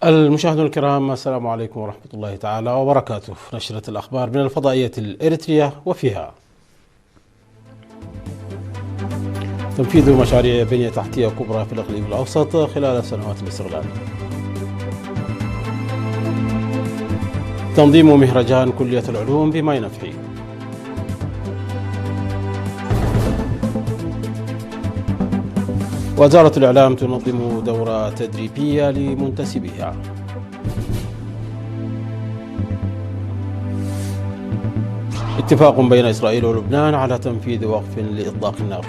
المشاهدون الكرام، السلام عليكم ورحمة الله تعالى وبركاته. نشرة الأخبار من الفضائية الإريترية، وفيها تنفيذ مشاريع بنية تحتية كبرى في الإقليم الأوسط خلال سنوات الاستغلال. تنظيم مهرجان كلية العلوم بماي نفحي. وزارة الإعلام تنظم دورة تدريبية لمنتسبيها. اتفاق بين إسرائيل ولبنان على تنفيذ وقف لإطلاق النار.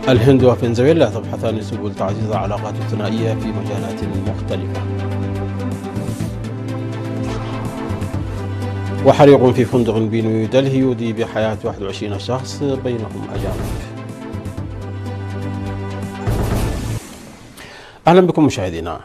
الهند وفنزويلا تبحثان سبل تعزيز العلاقات الثنائية في مجالات مختلفة. وحريق في فندق بنيو دلهي يودي بحياة 21 شخص بينهم أجانب. أهلا بكم مشاهدينا.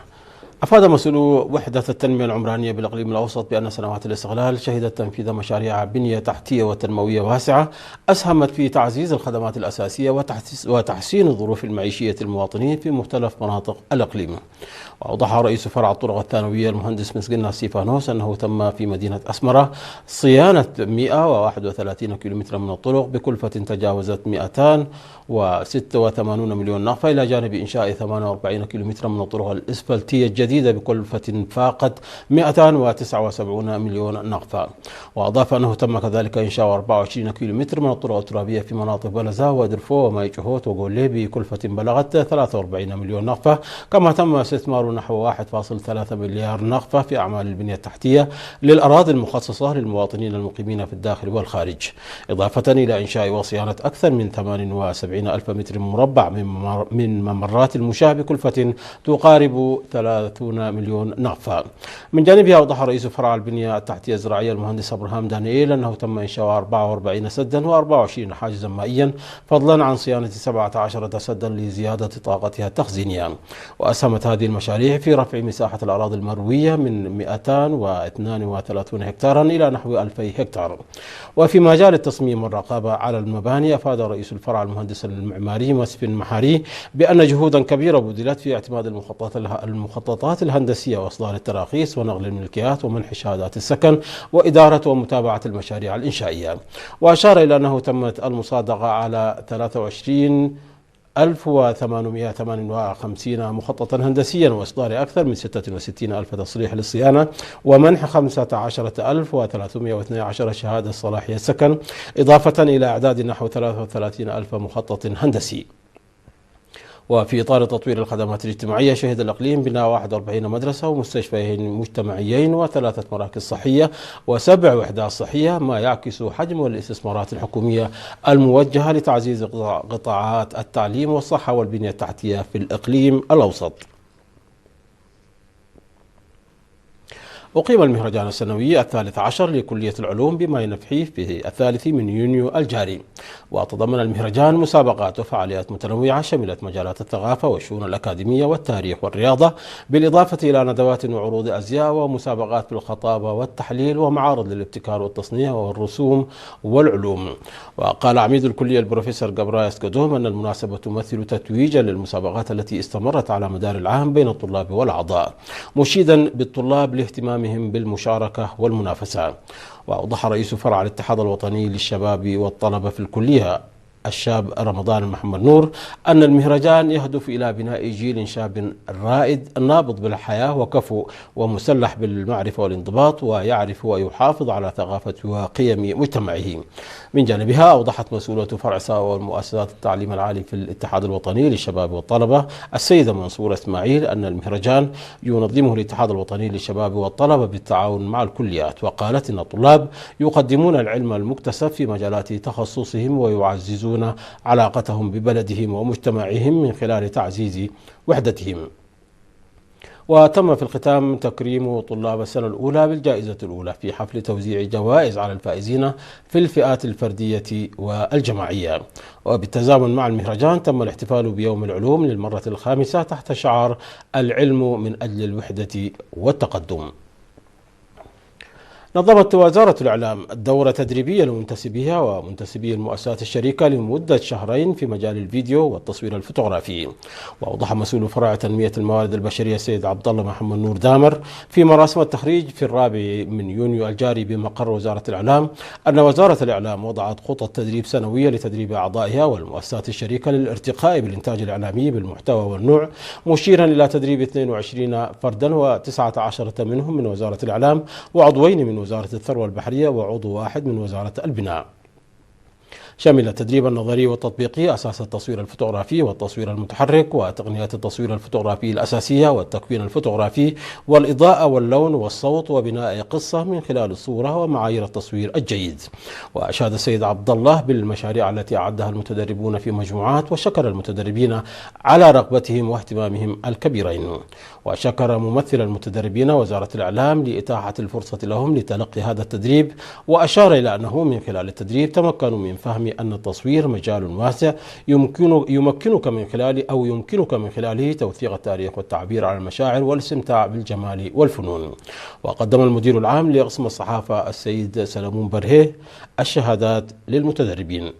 أفاد مسؤولو وحدة التنمية العمرانية بالإقليم الأوسط بأن سنوات الاستغلال شهدت تنفيذ مشاريع بنية تحتية وتنموية واسعة أسهمت في تعزيز الخدمات الأساسية وتحسين الظروف المعيشية للمواطنين في مختلف مناطق الإقليم. وأوضح رئيس فرع الطرق الثانوية المهندس مسجنا ستيفانوس أنه تم في مدينة أسمرة صيانة 131 كيلومترا من الطرق بكلفة تجاوزت 286 مليون نقفة، إلى جانب إنشاء 48 كيلومترا من الطرق الإسفلتية الجديدة بكلفة فاقت 279 مليون نقفة. وأضاف أنه تم كذلك إنشاء 24 كيلومتر من الطرق الترابية في مناطق بلزا ودرفو وماي جهوت وغولي بكلفة بلغت 43 مليون نقفة. كما تم استثمار نحو 1.3 مليار نقفة في أعمال البنية التحتية للأراضي المخصصة للمواطنين المقيمين في الداخل والخارج، إضافة إلى إنشاء وصيانة أكثر من 78 ألف متر مربع من ممرات المشاة بكلفة تقارب 30 مليون نقفة. من جانبها أوضح رئيس فرع البنية التحتية الزراعية المهندس أبراهام دانييل أنه تم إنشاء 44 سدا و24 حاجزا مائيا، فضلا عن صيانة 17 سدا لزيادة طاقتها التخزينية. وأسهمت هذه المشاريع في رفع مساحة الأراضي المروية من 232 هكتارا إلى نحو 2000 هكتار. وفي مجال التصميم والرقابة على المباني، أفاد رئيس الفرع المهندس المعماري مسف محاري بأن جهودا كبيرة بذلت في اعتماد المخططات الهندسية وإصدار التراخيص ونقل الملكيات ومنح شهادات السكن وإدارة ومتابعة المشاريع الإنشائية. وأشار إلى أنه تمت المصادقة على 23,858 مخططا هندسيا وإصدار أكثر من 66 ألف تصريح للصيانة ومنح 15,312 شهادة صلاحية سكن، إضافة إلى إعداد نحو 33 ألف مخطط هندسي. وفي إطار تطوير الخدمات الاجتماعية، شهد الإقليم بناء 41 مدرسة ومستشفيين مجتمعيين و3 مراكز صحية و7 وحدات صحية، ما يعكس حجم الاستثمارات الحكومية الموجهة لتعزيز قطاعات التعليم والصحة والبنية التحتية في الإقليم الأوسط. أقيم المهرجان السنوي 13 لكلية العلوم بماي نفحي في 3 من يونيو الجاري. وتضمن المهرجان مسابقات وفعاليات متنوعة شملت مجالات الثقافة والشؤون الأكاديمية والتاريخ والرياضة، بالإضافة إلى ندوات وعروض أزياء ومسابقات في الخطابة والتحليل ومعارض للابتكار والتصنيع والرسوم والعلوم. وقال عميد الكلية البروفيسور جبرايس قدوم أن المناسبة تمثل تتويجا للمسابقات التي استمرت على مدار العام بين الطلاب والأعضاء، مشيدا بالطلاب لاهتمامهم بالمشاركة والمنافسة. وأوضح رئيس فرع الاتحاد الوطني للشباب والطلبة في الكلية الشاب رمضان محمد نور أن المهرجان يهدف إلى بناء جيل شاب رائد نابض بالحياة وكفؤ ومسلح بالمعرفة والانضباط، ويعرف ويحافظ على ثقافة وقيم مجتمعه. من جانبها أوضحت مسؤولة فرع ساوى والمؤسسات التعليم العالي في الاتحاد الوطني للشباب والطلبة السيدة منصورة إسماعيل أن المهرجان ينظمه الاتحاد الوطني للشباب والطلبة بالتعاون مع الكليات. وقالت إن الطلاب يقدمون العلم المكتسب في مجالات تخصصهم ويعززون علاقتهم ببلدهم ومجتمعهم من خلال تعزيز وحدتهم. وتم في الختام تكريم طلاب السنة الأولى بالجائزة الأولى في حفل توزيع جوائز على الفائزين في الفئات الفردية والجماعية. وبالتزامن مع المهرجان تم الاحتفال بيوم العلوم للمرة الخامسة تحت شعار العلم من أجل الوحدة والتقدم. نظمت وزارة الإعلام الدورة التدريبية لمنتسبيها ومنتسبي المؤسسات الشريكة لمدة شهرين في مجال الفيديو والتصوير الفوتوغرافي. وأوضح مسؤول فرع تنمية الموارد البشرية السيد عبد الله محمد نور دامر في مراسم التخريج في 4 يونيو الجاري بمقر وزارة الإعلام أن وزارة الإعلام وضعت خطط تدريب سنوية لتدريب أعضائها والمؤسسات الشريكة للارتقاء بالإنتاج الإعلامي بالمحتوى والنوع، مشيرا إلى تدريب 22 فردا و19 منهم من وزارة الإعلام وعضوين من وزارة الثروة البحرية وعضو واحد من وزارة البناء. شمل التدريب النظري والتطبيقي أساس التصوير الفوتوغرافي والتصوير المتحرك وتقنيات التصوير الفوتوغرافي الأساسية والتكوين الفوتوغرافي والإضاءة واللون والصوت وبناء قصة من خلال الصورة ومعايير التصوير الجيد. وأشاد السيد عبد الله بالمشاريع التي أعدها المتدربون في مجموعات، وشكر المتدربين على رغبتهم واهتمامهم الكبيرين. وشكر ممثل المتدربين وزارة الإعلام لإتاحة الفرصة لهم لتلقي هذا التدريب، وأشار إلى أنه من خلال التدريب تمكنوا من فهم أن التصوير مجال واسع يمكنك من خلاله توثيق التاريخ والتعبير عن المشاعر والاستمتاع بالجمال والفنون. وقدم المدير العام لقسم الصحافة السيد سلمون برهيه الشهادات للمتدربين.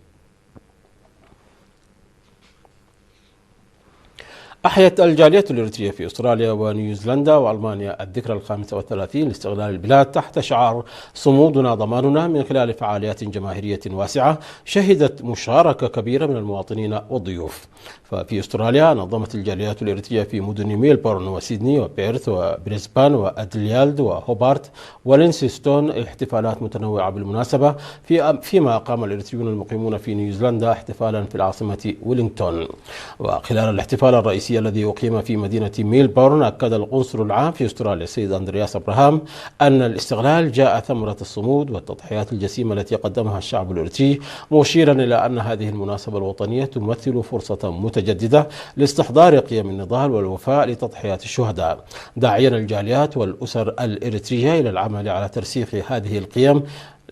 أحيت الجالية الإريترية في أستراليا ونيوزيلندا وألمانيا الذكرى 35 لاستقلال البلاد تحت شعار صمودنا ضماننا، من خلال فعاليات جماهيرية واسعة شهدت مشاركة كبيرة من المواطنين والضيوف. ففي أستراليا نظمت الجاليات الإريترية في مدن ميلبورن وسيدني وبيرث وبريسبان وأدليالد وهوبارت ولينسيستون احتفالات متنوعة بالمناسبة، فيما أقام الإريتريون المقيمون في نيوزيلندا احتفالا في العاصمة ويلينغتون. وخلال الاحتفال الرئيسي الذي أقيم في مدينة ميلبورن، أكد القنصل العام في أستراليا السيد أندرياس أبراهام أن الاستقلال جاء ثمرة الصمود والتضحيات الجسيمة التي قدمها الشعب الإريتري، مشيرا إلى أن هذه المناسبة الوطنية تمثل فرصة متجددة لاستحضار قيم النضال والوفاء لتضحيات الشهداء، داعيا الجاليات والأسر الإريترية إلى العمل على ترسيخ هذه القيم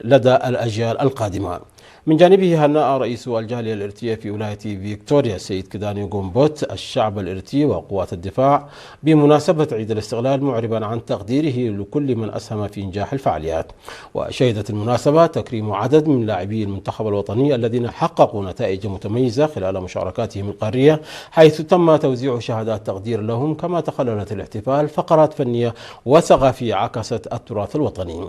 لدى الأجيال القادمة. من جانبه هنأ رئيس الجالية الإريترية في ولاية فيكتوريا السيد كداني غومبوت الشعب الإريتري وقوات الدفاع بمناسبة عيد الاستقلال، معربا عن تقديره لكل من أسهم في إنجاح الفعاليات. وشهدت المناسبة تكريم عدد من لاعبي المنتخب الوطني الذين حققوا نتائج متميزة خلال مشاركاتهم القارية، حيث تم توزيع شهادات تقدير لهم، كما تخللت الاحتفال فقرات فنية وثقافية عكست التراث الوطني.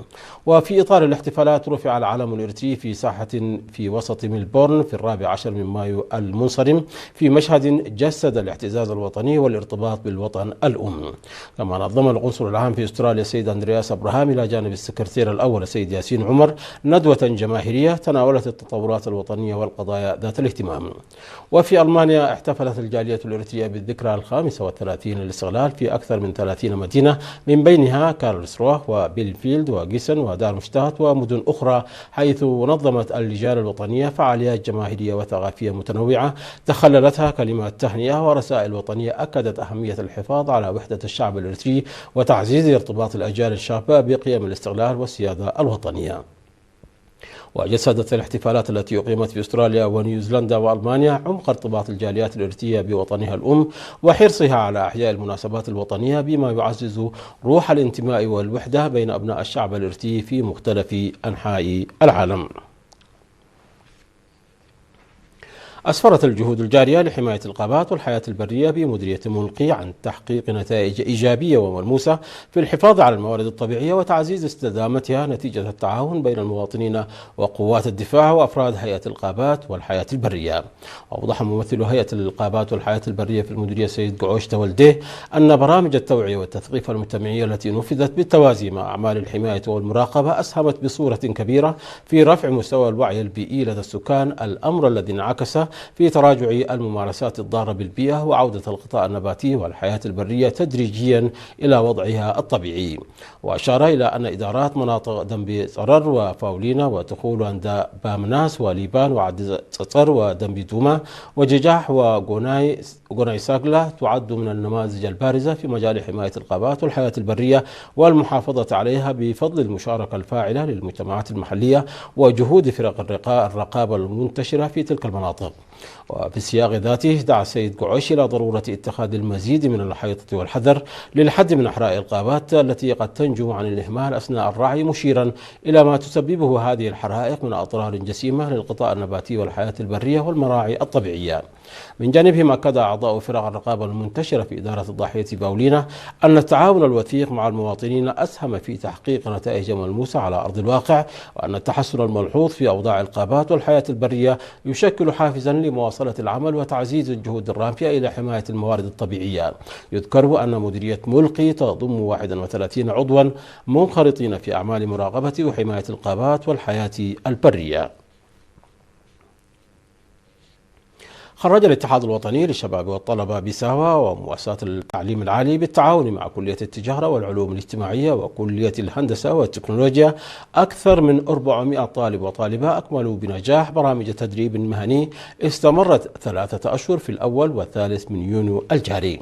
وفي إطار الاحتفالات رفع العلم الإريتري في ساحة في وسط ميلبورن في 14 مايو المنصرم، في مشهد جسد الاعتزاز الوطني والارتباط بالوطن الأم. كما نظم القنصل العام في أستراليا السيد أندرياس أبراهام إلى جانب السكرتير الأول السيد ياسين عمر ندوة جماهيرية تناولت التطورات الوطنية والقضايا ذات الاهتمام. وفي ألمانيا احتفلت الجالية الإريترية بالذكرى 35 للاستقلال في أكثر من 30 مدينة، من بينها كارلسروه وبيلفيلد وغيسن ودارمشتات ومدن أخرى، حيث نظمت اللجان الوطنية فعاليات جماهيرية وثقافية متنوعة تخللتها كلمات تهنئة ورسائل وطنية أكدت أهمية الحفاظ على وحدة الشعب الإريتري وتعزيز ارتباط الأجيال الشابة بقيم الاستقلال والسيادة الوطنية. وجسدت الاحتفالات التي أقيمت في أستراليا ونيوزيلندا وألمانيا عمق ارتباط الجاليات الإريترية بوطنها الأم وحرصها على إحياء المناسبات الوطنية، بما يعزز روح الانتماء والوحدة بين أبناء الشعب الإريتري في مختلف أنحاء العالم. أسفرت الجهود الجارية لحماية الغابات والحياة البرية بمديرية ملقي عن تحقيق نتائج إيجابية وملموسة في الحفاظ على الموارد الطبيعية وتعزيز استدامتها نتيجة التعاون بين المواطنين وقوات الدفاع وأفراد هيئة الغابات والحياة البرية. أوضح ممثل هيئة الغابات والحياة البرية في المديرية سيد قعوش تولديه أن برامج التوعية والتثقيف المجتمعية التي نفذت بالتوازي مع أعمال الحماية والمراقبة أسهمت بصورة كبيرة في رفع مستوى الوعي البيئي لدى السكان، الأمر الذي انعكس في تراجع الممارسات الضارة بالبيئة وعودة الغطاء النباتي والحياة البرية تدريجيا إلى وضعها الطبيعي. وأشار إلى أن إدارات مناطق دنبي صرر وفاولينا وتخول عند بامناس وليبان وعد صصر ودنبي دوما وججاح وغوناي ساقلة تعد من النماذج البارزة في مجال حماية الغابات والحياة البرية والمحافظة عليها بفضل المشاركة الفاعلة للمجتمعات المحلية وجهود فرق الرقابة المنتشرة في تلك المناطق. وفي السياق ذاته دعا السيد قعيش إلى ضرورة اتخاذ المزيد من الحيطة والحذر للحد من إحراق الغابات التي قد تنجم عن الإهمال أثناء الرعي، مشيرا إلى ما تسببه هذه الحرائق من أضرار جسيمة للغطاء النباتي والحياة البرية والمراعي الطبيعية. من جانبهم أكد أعضاء فرق الرقابة المنتشرة في إدارة الضاحية باولينا أن التعاون الوثيق مع المواطنين أسهم في تحقيق نتائج ملموسة على أرض الواقع، وأن التحسن الملحوظ في أوضاع الغابات والحياة البرية يشكل حافزا لمواصلة العمل وتعزيز الجهود الرامية إلى حماية الموارد الطبيعية. يذكر أن مديرية ملقي تضم 31 عضوا منخرطين في أعمال مراقبة وحماية الغابات والحياة البرية. خرج الاتحاد الوطني للشباب والطلبة بساوة ومؤسسات التعليم العالي بالتعاون مع كلية التجارة والعلوم الاجتماعية وكلية الهندسة والتكنولوجيا أكثر من 400 طالب وطالبة أكملوا بنجاح برامج تدريب مهني استمرت 3 أشهر في الأول والثالث من يونيو الجاري.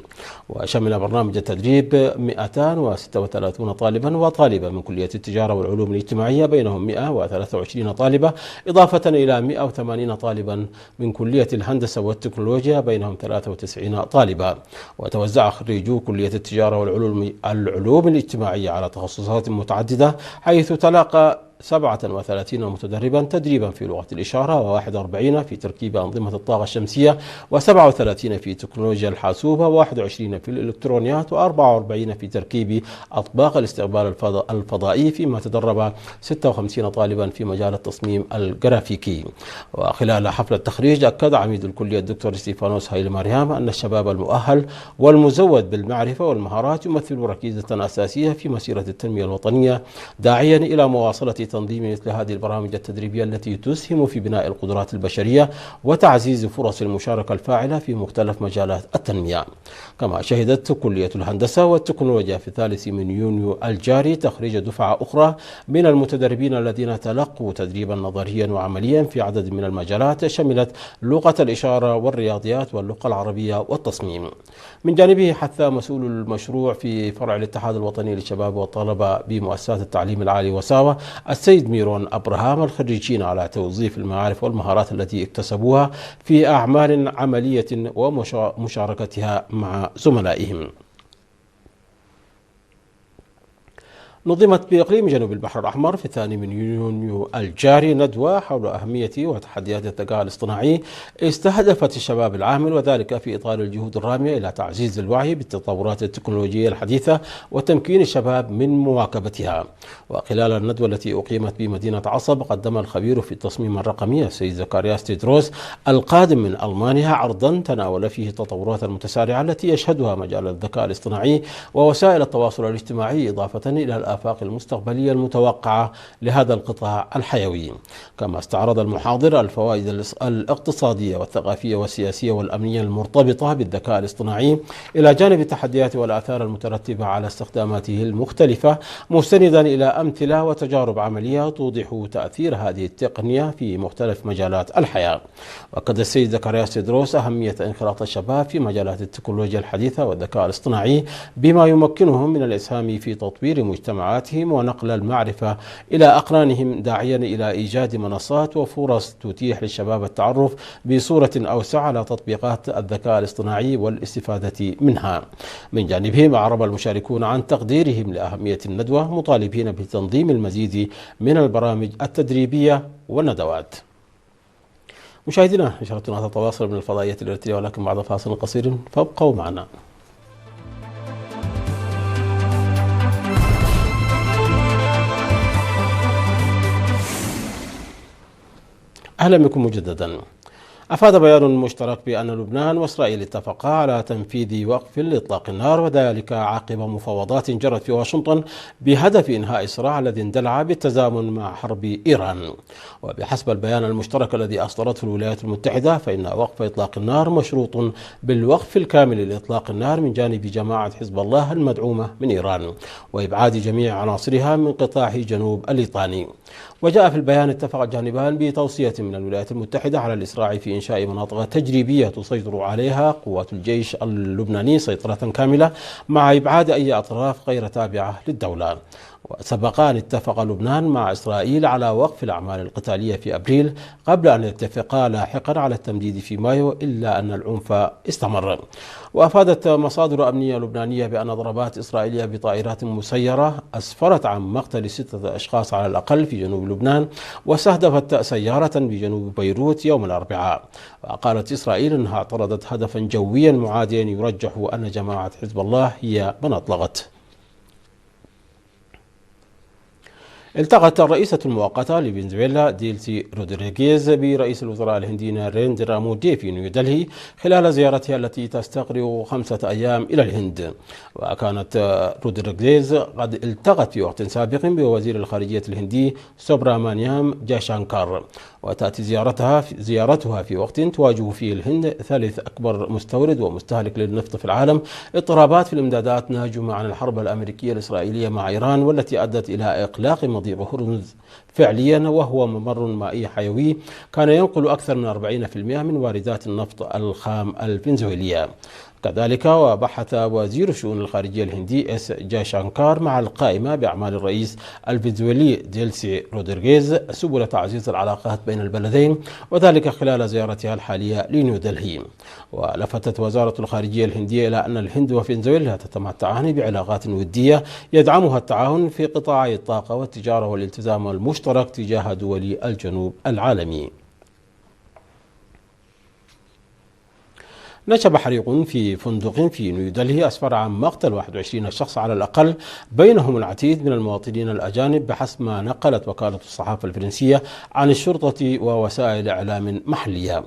وشمل برنامج التدريب 236 طالبا وطالبة من كلية التجارة والعلوم الاجتماعية، بينهم 123 طالبة، إضافة إلى 180 طالبا من كلية الهندسة والتكنولوجيا، بينهم 93 طالبا. وتوزع خريجو كلية التجارة والعلوم الاجتماعية على تخصصات متعددة، حيث تلاقى 37 متدربا تدريبا في لغة الإشارة، و41 في تركيب أنظمة الطاقة الشمسية، و37 في تكنولوجيا الحاسوبة، و21 في الإلكترونيات، و44 في تركيب أطباق الاستقبال الفضائي، فيما تدرب 56 طالبا في مجال التصميم الجرافيكي. وخلال حفل التخريج أكد عميد الكلية الدكتور ستيفانوس هايل مريم أن الشباب المؤهل والمزود بالمعرفة والمهارات يمثل ركيزة أساسية في مسيرة التنمية الوطنية، داعيا إلى مواصلة تنظيم مثل هذه البرامج التدريبية التي تسهم في بناء القدرات البشرية وتعزيز فرص المشاركة الفاعلة في مختلف مجالات التنمية. كما شهدت كلية الهندسة والتكنولوجيا في 3 من يونيو الجاري تخريج دفعة أخرى من المتدربين الذين تلقوا تدريبا نظريا وعمليا في عدد من المجالات شملت لغة الإشارة والرياضيات واللغة العربية والتصميم. من جانبه حث مسؤول المشروع في فرع الاتحاد الوطني للشباب والطلبة بمؤسسات التعليم العالي وساوة السيد ميرون أبراهام الخريجين على توظيف المعارف والمهارات التي اكتسبوها في أعمال عملية ومشاركتها مع زملائهم. نظمت بإقليم جنوب البحر الأحمر في 2 من يونيو الجاري ندوة حول أهمية وتحديات الذكاء الاصطناعي استهدفت الشباب العامل، وذلك في إطار الجهود الرامية إلى تعزيز الوعي بالتطورات التكنولوجية الحديثة وتمكين الشباب من مواكبتها. وخلال الندوة التي أقيمت بمدينة عصب قدم الخبير في التصميم الرقمي السيد زكرياس تيدروس القادم من ألمانيا عرضا تناول فيه التطورات المتسارعة التي يشهدها مجال الذكاء الاصطناعي ووسائل التواصل الاجتماعي، إضافة إلى الآفاق المستقبلية المتوقعة لهذا القطاع الحيوي. كما استعرض المحاضر الفوائد الاقتصادية والثقافية والسياسية والأمنية المرتبطة بالذكاء الاصطناعي، إلى جانب التحديات والآثار المترتبة على استخداماته المختلفة، مستندا إلى أمثلة وتجارب عملية توضح تأثير هذه التقنية في مختلف مجالات الحياة. وأكد السيد زكرياس تيدروس أهمية انخراط الشباب في مجالات التكنولوجيا الحديثة والذكاء الاصطناعي بما يمكنهم من الإسهام في تطوير مجتمعاتهم ونقل المعرفة إلى أقرانهم، داعيا إلى إيجاد منصات وفرص تتيح للشباب التعرف بصورة أوسع على تطبيقات الذكاء الاصطناعي والاستفادة منها. من جانبهم أعرب المشاركون عن تقديرهم لأهمية الندوة، مطالبين بتنظيم المزيد من البرامج التدريبية والندوات. مشاهدينا، نشرتنا تتواصل من الفضائية الإرتيلية، ولكن بعد فاصل قصير فابقوا معنا. أهلا بكم مجددا. أفاد بيان مشترك بأن لبنان وإسرائيل اتفقا على تنفيذ وقف لإطلاق النار، وذلك عقب مفاوضات جرت في واشنطن بهدف إنهاء الصراع الذي اندلع بالتزامن مع حرب إيران. وبحسب البيان المشترك الذي أصدرته الولايات المتحدة، فإن وقف إطلاق النار مشروط بالوقف الكامل لإطلاق النار من جانب جماعة حزب الله المدعومة من إيران، وإبعاد جميع عناصرها من قطاع جنوب الليطاني. وجاء في البيان اتفق الجانبان بتوصية من الولايات المتحدة على الإسراع في إنشاء مناطق تجريبية تسيطر عليها قوات الجيش اللبناني سيطرة كاملة مع إبعاد أي أطراف غير تابعة للدولة. وسبق أن اتفق لبنان مع إسرائيل على وقف الأعمال القتالية في أبريل قبل أن يتفقا لاحقا على التمديد في مايو، إلا أن العنف استمر. وأفادت مصادر أمنية لبنانية بأن ضربات إسرائيلية بطائرات مسيرة أسفرت عن مقتل 6 أشخاص على الأقل في جنوب لبنان، واستهدفت سيارة بجنوب بيروت يوم الأربعاء. وقالت إسرائيل أنها اعترضت هدفا جويا معاديا يرجح أن جماعة حزب الله هي من أطلقته. التقت الرئيسة المؤقتة لفنزويلا ديلسي رودريغيز برئيس الوزراء الهندي ناريندرا مودي في نيودلهي خلال زيارتها التي تستغرق 5 أيام إلى الهند. وكانت رودريغيز قد التقت في وقت سابق بوزير الخارجية الهندي سوبرامانيام جاشانكار. وتأتي زيارتها في وقت تواجه فيه الهند ثالث أكبر مستورد ومستهلك للنفط في العالم اضطرابات في الإمدادات ناجمة عن الحرب الأمريكية الإسرائيلية مع إيران، والتي أدت إلى إغلاق مضيق هرمز فعليا، وهو ممر مائي حيوي كان ينقل أكثر من 40% من واردات النفط الخام الفنزويلية. كذلك وبحث وزير الشؤون الخارجية الهندي اس جاشانكار مع القائمة بأعمال الرئيس الفنزويلي ديلسي رودريغيز سبل تعزيز العلاقات بين البلدين، وذلك خلال زيارتها الحالية لنيودلهي. ولفتت وزارة الخارجية الهندية إلى أن الهند وفنزويلا تتمتعان بعلاقات ودية يدعمها التعاون في قطاعي الطاقة والتجارة والالتزام المشترك تجاه دول الجنوب العالمي. نشب حريق في فندق في نيودلهي أسفر عن مقتل 21 شخص على الأقل، بينهم العديد من المواطنين الأجانب بحسب ما نقلت وكالة الصحافة الفرنسية عن الشرطة ووسائل إعلام محلية.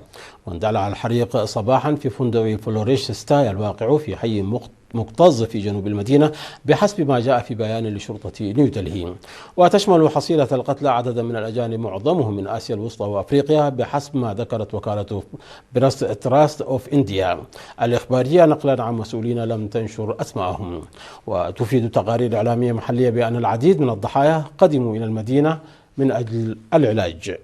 واندلع الحريق صباحا في فندق فلوريش ستاي الواقع في حي مكتظ في جنوب المدينة بحسب ما جاء في بيان لشرطة نيودلهي. وتشمل حصيلة القتلى عددا من الأجانب معظمهم من آسيا الوسطى وأفريقيا بحسب ما ذكرت وكالة بريس تراست أوف إنديا الإخبارية نقلا عن مسؤولين لم تنشر أسماءهم. وتفيد تقارير إعلامية محلية بأن العديد من الضحايا قدموا إلى المدينة من أجل العلاج.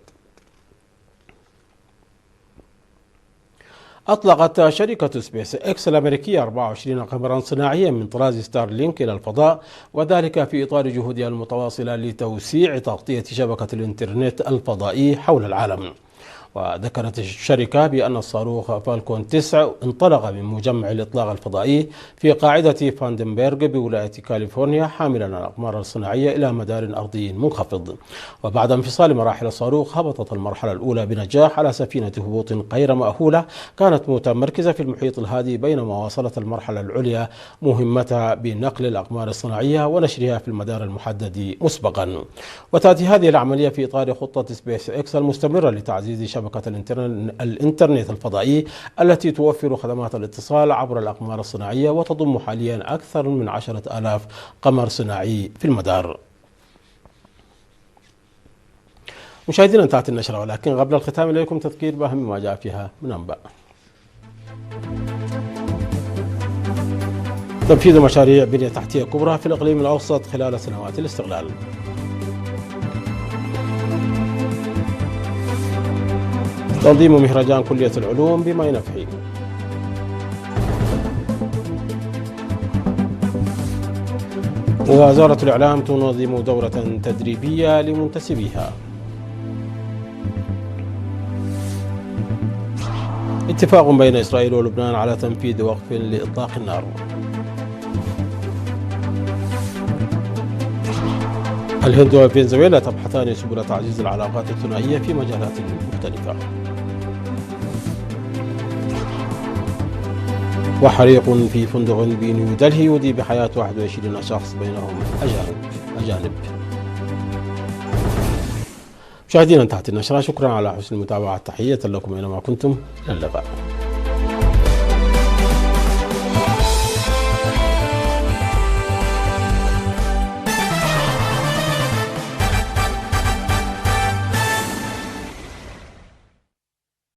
أطلقت شركة سبيس إكس الأمريكية 24 قمرا صناعيا من طراز ستارلينك إلى الفضاء، وذلك في إطار جهودها المتواصلة لتوسيع تغطية شبكة الإنترنت الفضائي حول العالم. وذكرت الشركة بأن الصاروخ فالكون 9 انطلق من مجمع الإطلاق الفضائي في قاعدة فاندنبرغ بولاية كاليفورنيا حاملا الأقمار الصناعية إلى مدار أرضي منخفض. وبعد انفصال مراحل الصاروخ هبطت المرحلة الأولى بنجاح على سفينة هبوط غير مأهولة كانت متمركزة في المحيط الهادي، بينما واصلت المرحلة العليا مهمتها بنقل الأقمار الصناعية ونشرها في المدار المحدد مسبقا. وتأتي هذه العملية في إطار خطة سبيس إكس المستمرة لتعزيز شبكة الإنترنت الفضائي التي توفر خدمات الاتصال عبر الأقمار الصناعية، وتضم حاليا أكثر من 10,000 قمر صناعي في المدار. مشاهدينا، انتهت النشرة، ولكن قبل الختام إليكم تذكير بأهم ما جاء فيها من أنباء. تنفيذ مشاريع بنية تحتية كبرى في الإقليم الأوسط خلال سنوات الاستقلال. تنظيم مهرجان كلية العلوم بماي نفحي. وزارة الإعلام تنظم دورة تدريبية لمنتسبيها. اتفاق بين إسرائيل ولبنان على تنفيذ وقف لإطلاق النار. الهند وفنزويلا تبحثان سبل تعزيز العلاقات الثنائية في مجالات مختلفة. وحريق في فندق بنيودلهي يودي بحياة 21 شخص بينهم أجانب. مشاهدينا، انتهت النشرة. شكرا على حسن المتابعة. تحية لكم أينما كنتم. إلى اللقاء.